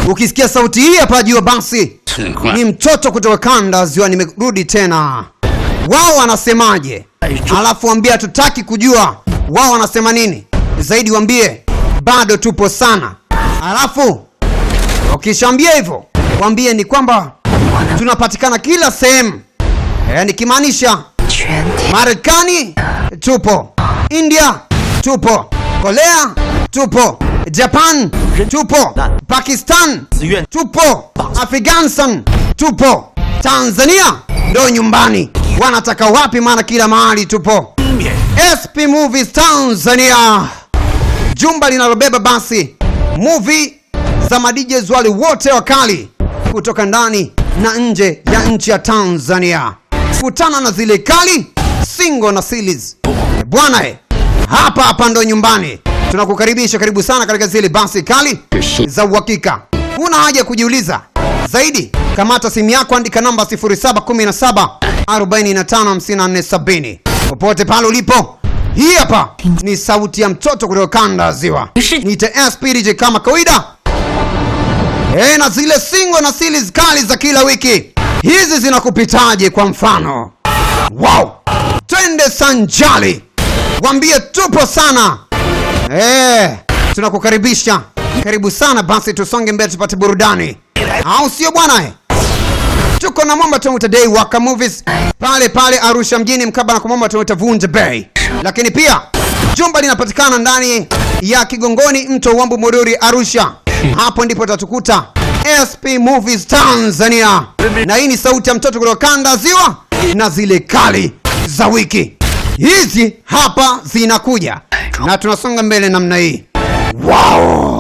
Ukisikia sauti hii hapa jua basi ni mtoto kutoka kanda ziwa, nimerudi tena. Wao wanasemaje? Alafu waambie tutaki kujua wao wanasema nini zaidi, waambie bado tupo sana. Alafu ukishambia hivyo waambie ni kwamba tunapatikana kila sehemu, nikimaanisha Marekani tupo, India tupo, Korea tupo, Japan tupo, Pakistan tupo, Afghanistan tupo, Tanzania ndo nyumbani. Wanataka wapi? Maana kila mahali tupo. SP Movies Tanzania, jumba linalobeba basi movie za madijez wale wote wakali kutoka ndani na nje ya nchi ya Tanzania. Kutana na zile kali single na series bwana, hapa ndo nyumbani. Tunakukaribisha, karibu sana katika zile basi kali za uhakika. Una haja kujiuliza zaidi? Kamata simu yako, andika namba 0717 455470. Popote pale ulipo, hii hapa ni sauti ya mtoto kutoka kanda ziwa. Niite SP DJ kama kawaida. Na zile single na series kali za kila wiki hizi zinakupitaje? Kwa mfano, wow, twende sanjali, waambie tupo sana. Tunakukaribisha, karibu sana basi, tusonge mbele tupate burudani, au sio bwana? Tuko na Mwamba Tomuta Day Waka Movies pale Arusha mjini, mkabala na Mwamba Tomuta Vunja Bay. Lakini pia jumba linapatikana ndani ya Kigongoni, mto Wambu Mururi, Arusha. Hapo ndipo tatukuta SP Movies Tanzania, na hii ni sauti ya mtoto kutoka kanda ziwa, na zile kali za wiki hizi hapa zinakuja, na tunasonga mbele namna hii. Wow.